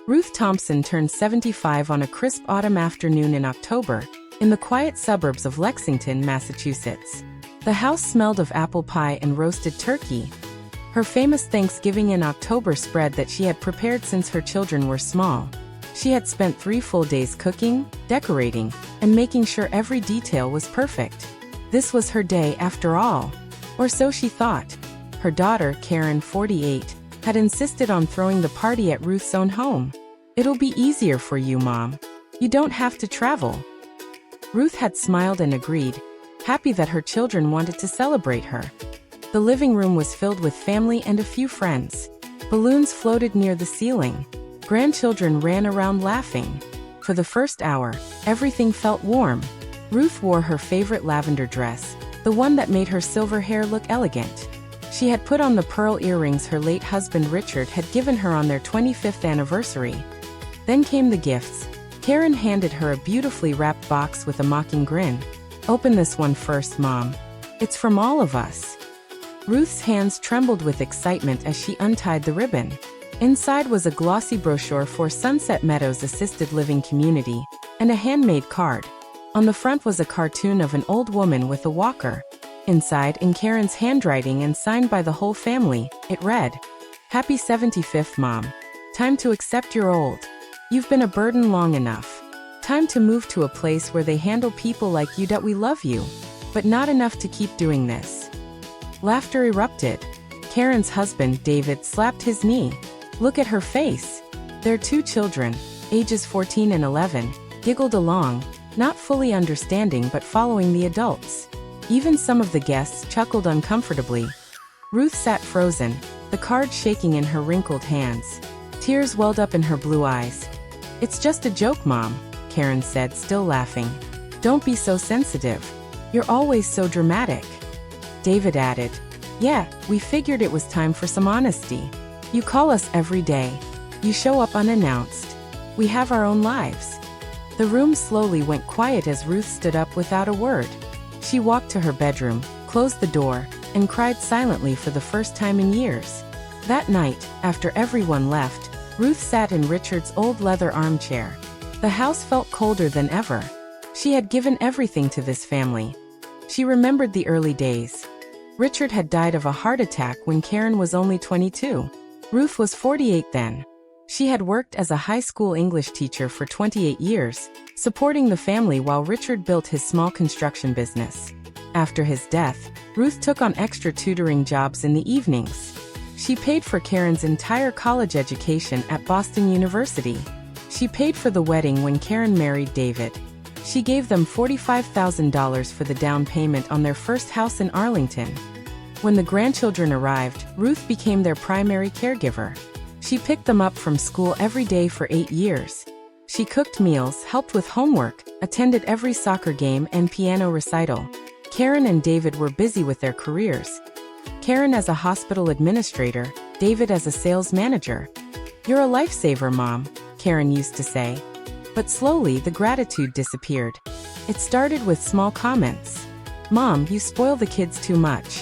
Ruth Thompson turned 75 on a crisp autumn afternoon in October, in the quiet suburbs of Lexington, Massachusetts. The house smelled of apple pie and roasted turkey, her famous Thanksgiving in October spread that she had prepared since her children were small. She had spent 3 full days cooking, decorating, and making sure every detail was perfect. This was her day after all. Or so she thought. Her daughter, Karen, 48, had insisted on throwing the party at Ruth's own home. "It'll be easier for you, Mom. You don't have to travel." Ruth had smiled and agreed, happy that her children wanted to celebrate her. The living room was filled with family and a few friends. Balloons floated near the ceiling. Grandchildren ran around laughing. For the first hour, everything felt warm. Ruth wore her favorite lavender dress, the one that made her silver hair look elegant. She had put on the pearl earrings her late husband Richard had given her on their 25th anniversary. Then came the gifts. Karen handed her a beautifully wrapped box with a mocking grin. "Open this one first, Mom. It's from all of us." Ruth's hands trembled with excitement as she untied the ribbon. Inside was a glossy brochure for Sunset Meadows Assisted Living Community, and a handmade card. On the front was a cartoon of an old woman with a walker. Inside, in Karen's handwriting and signed by the whole family, it read, "Happy 75th, Mom. Time to accept you're old. You've been a burden long enough. Time to move to a place where they handle people like you that we love you. But not enough to keep doing this." Laughter erupted. Karen's husband, David, slapped his knee. Look at her face. Their 2 children, ages 14 and 11, giggled along, not fully understanding but following the adults. Even some of the guests chuckled uncomfortably. Ruth sat frozen, the card shaking in her wrinkled hands. Tears welled up in her blue eyes. "It's just a joke, Mom," Karen said, still laughing. "Don't be so sensitive. You're always so dramatic." David added, "Yeah, we figured it was time for some honesty. You call us every day. You show up unannounced. We have our own lives." The room slowly went quiet as Ruth stood up without a word. She walked to her bedroom, closed the door, and cried silently for the first time in years. That night, after everyone left, Ruth sat in Richard's old leather armchair. The house felt colder than ever. She had given everything to this family. She remembered the early days. Richard had died of a heart attack when Karen was only 22. Ruth was 48 then. She had worked as a high school English teacher for 28 years, supporting the family while Richard built his small construction business. After his death, Ruth took on extra tutoring jobs in the evenings. She paid for Karen's entire college education at Boston University. She paid for the wedding when Karen married David. She gave them $45,000 for the down payment on their first house in Arlington. When the grandchildren arrived, Ruth became their primary caregiver. She picked them up from school every day for 8 years. She cooked meals, helped with homework, attended every soccer game and piano recital. Karen and David were busy with their careers. Karen as a hospital administrator, David as a sales manager. "You're a lifesaver, Mom," Karen used to say. But slowly the gratitude disappeared. It started with small comments. "Mom, you spoil the kids too much.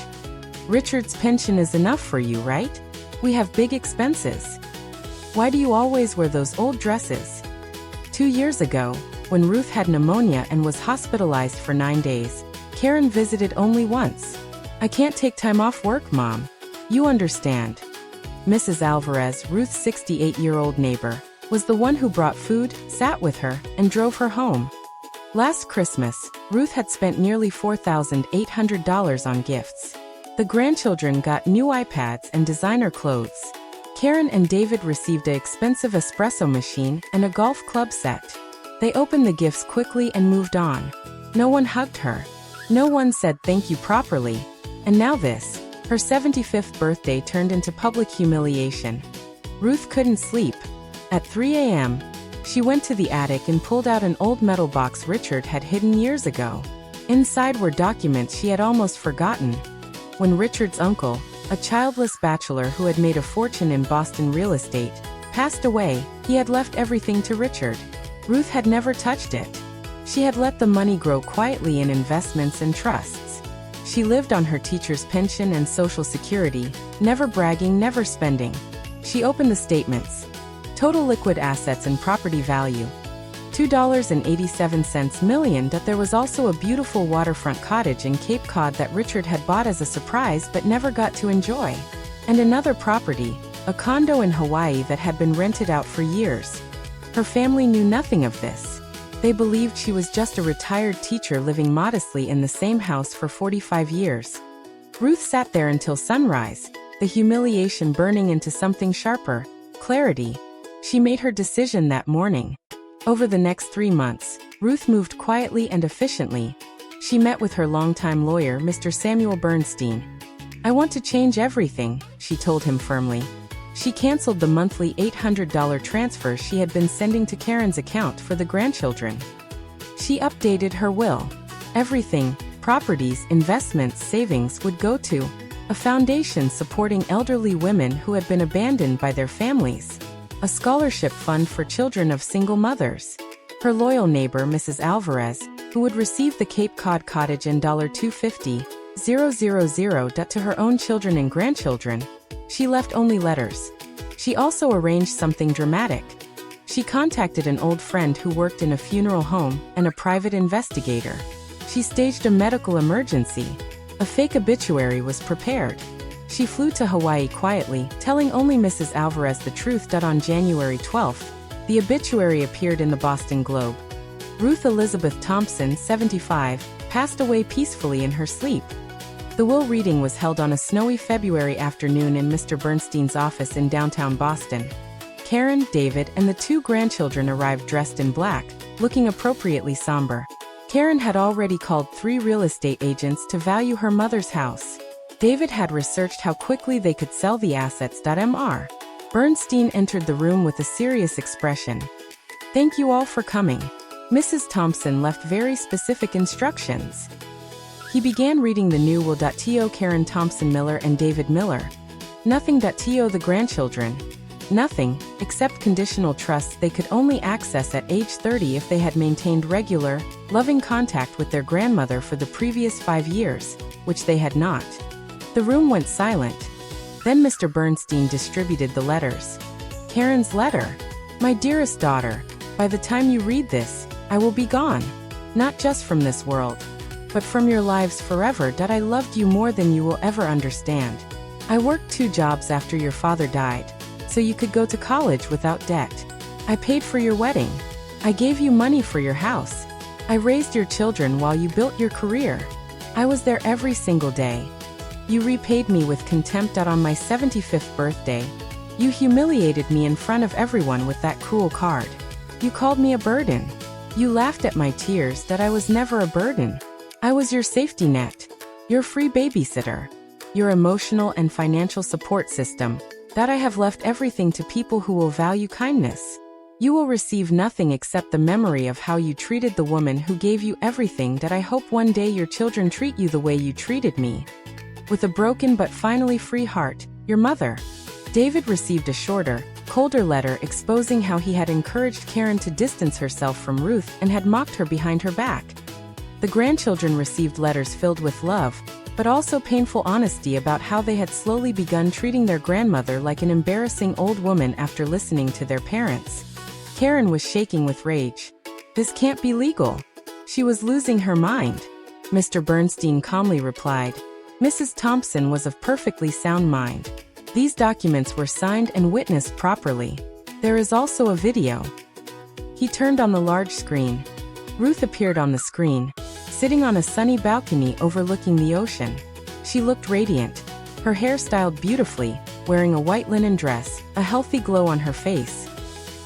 Richard's pension is enough for you, right? We have big expenses. Why do you always wear those old dresses?" 2 years ago, when Ruth had pneumonia and was hospitalized for 9 days, Karen visited only once. "I can't take time off work, Mom. You understand." Mrs. Alvarez, Ruth's 68-year-old neighbor, was the one who brought food, sat with her, and drove her home. Last Christmas, Ruth had spent nearly $4,800 on gifts. The grandchildren got new iPads and designer clothes. Karen and David received an expensive espresso machine and a golf club set. They opened the gifts quickly and moved on. No one hugged her. No one said thank you properly. And now this. Her 75th birthday turned into public humiliation. Ruth couldn't sleep. At 3 a.m., she went to the attic and pulled out an old metal box Richard had hidden years ago. Inside were documents she had almost forgotten. When Richard's uncle, a childless bachelor who had made a fortune in Boston real estate, passed away, he had left everything to Richard. Ruth had never touched it. She had let the money grow quietly in investments and trusts. She lived on her teacher's pension and Social Security, never bragging, never spending. She opened the statements. Total liquid assets and property value, $2.87 million. There was also a beautiful waterfront cottage in Cape Cod that Richard had bought as a surprise but never got to enjoy. And another property, a condo in Hawaii that had been rented out for years. Her family knew nothing of this. They believed she was just a retired teacher living modestly in the same house for 45 years. Ruth sat there until sunrise, the humiliation burning into something sharper, clarity. She made her decision that morning. Over the next 3 months, Ruth moved quietly and efficiently. She met with her longtime lawyer, Mr. Samuel Bernstein. "I want to change everything," she told him firmly. She canceled the monthly $800 transfer she had been sending to Karen's account for the grandchildren. She updated her will. Everything, properties, investments, savings, would go to a foundation supporting elderly women who had been abandoned by their families, a scholarship fund for children of single mothers. Her loyal neighbor, Mrs. Alvarez, who would receive the Cape Cod cottage and $250,000 to her own children and grandchildren. She left only letters. She also arranged something dramatic. She contacted an old friend who worked in a funeral home and a private investigator. She staged a medical emergency. A fake obituary was prepared. She flew to Hawaii quietly, telling only Mrs. Alvarez the truth. On January 12th, the obituary appeared in the Boston Globe. Ruth Elizabeth Thompson, 75, passed away peacefully in her sleep. The will reading was held on a snowy February afternoon in Mr. Bernstein's office in downtown Boston. Karen, David, and the 2 grandchildren arrived dressed in black, looking appropriately somber. Karen had already called 3 real estate agents to value her mother's house. David had researched how quickly they could sell the assets. Mr. Bernstein entered the room with a serious expression. "Thank you all for coming." Mrs. Thompson left very specific instructions. He began reading the new will. To Karen Thompson Miller and David Miller. Nothing. To the grandchildren. Nothing, except conditional trusts they could only access at age 30 if they had maintained regular, loving contact with their grandmother for the previous 5 years, which they had not. The room went silent. Then Mr. Bernstein distributed the letters. Karen's letter. "My dearest daughter, by the time you read this, I will be gone. Not just from this world, but from your lives forever. I loved you more than you will ever understand. I worked 2 jobs after your father died, so you could go to college without debt. I paid for your wedding. I gave you money for your house. I raised your children while you built your career. I was there every single day. You repaid me with contempt. On my 75th birthday, you humiliated me in front of everyone with that cruel card. You called me a burden. You laughed at my tears. I was never a burden. I was your safety net, your free babysitter, your emotional and financial support system. I have left everything to people who will value kindness. You will receive nothing except the memory of how you treated the woman who gave you everything. I hope one day your children treat you the way you treated me. With a broken but finally free heart, your mother." David received a shorter, colder letter exposing how he had encouraged Karen to distance herself from Ruth and had mocked her behind her back. The grandchildren received letters filled with love, but also painful honesty about how they had slowly begun treating their grandmother like an embarrassing old woman after listening to their parents. Karen was shaking with rage. "This can't be legal." She was losing her mind. Mr. Bernstein calmly replied. Mrs. Thompson was of perfectly sound mind. These documents were signed and witnessed properly. There is also a video. He turned on the large screen. Ruth appeared on the screen, sitting on a sunny balcony overlooking the ocean. She looked radiant, her hair styled beautifully, wearing a white linen dress, a healthy glow on her face.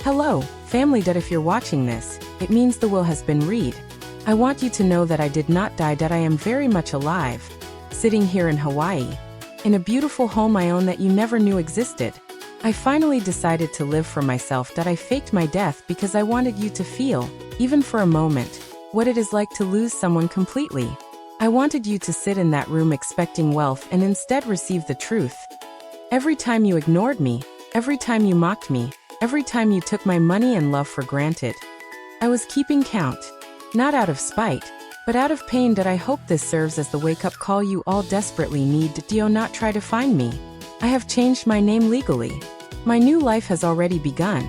"Hello, family. If you're watching this, it means the will has been read. I want you to know that I did not die. I am very much alive, sitting here in Hawaii, in a beautiful home I own that you never knew existed. I finally decided to live for myself. I faked my death because I wanted you to feel, even for a moment, what it is like to lose someone completely. I wanted you to sit in that room expecting wealth and instead receive the truth. Every time you ignored me, every time you mocked me, every time you took my money and love for granted, I was keeping count. Not out of spite, but out of pain. I hope this serves as the wake-up call you all desperately need. Do not try to find me. I have changed my name legally. My new life has already begun.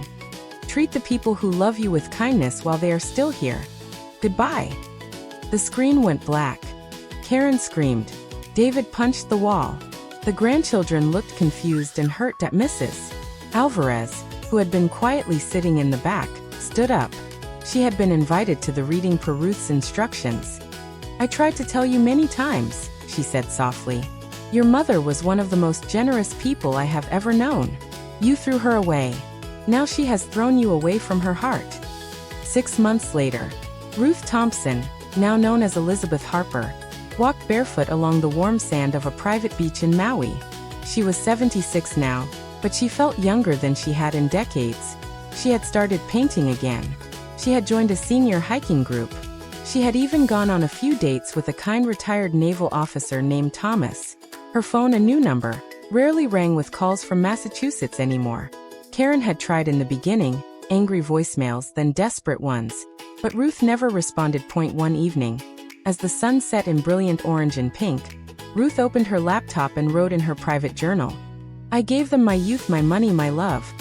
Treat the people who love you with kindness while they are still here. Goodbye." The screen went black. Karen screamed. David punched the wall. The grandchildren looked confused and hurt at Mrs. Alvarez, who had been quietly sitting in the back, stood up. She had been invited to the reading per Ruth's instructions. "I tried to tell you many times," she said softly. "Your mother was one of the most generous people I have ever known. You threw her away. Now she has thrown you away from her heart." 6 months later, Ruth Thompson, now known as Elizabeth Harper, walked barefoot along the warm sand of a private beach in Maui. She was 76 now, but she felt younger than she had in decades. She had started painting again. She had joined a senior hiking group. She had even gone on a few dates with a kind retired naval officer named Thomas. Her phone, a new number, rarely rang with calls from Massachusetts anymore. Karen had tried in the beginning, angry voicemails, then desperate ones. But Ruth never responded. One evening, as the sun set in brilliant orange and pink, Ruth opened her laptop and wrote in her private journal, "I gave them my youth, my money, my love.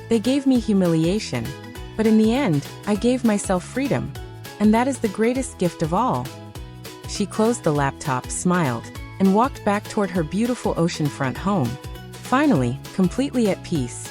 They gave me humiliation. But in the end, I gave myself freedom. And that is the greatest gift of all." She closed the laptop, smiled, and walked back toward her beautiful oceanfront home. Finally, completely at peace.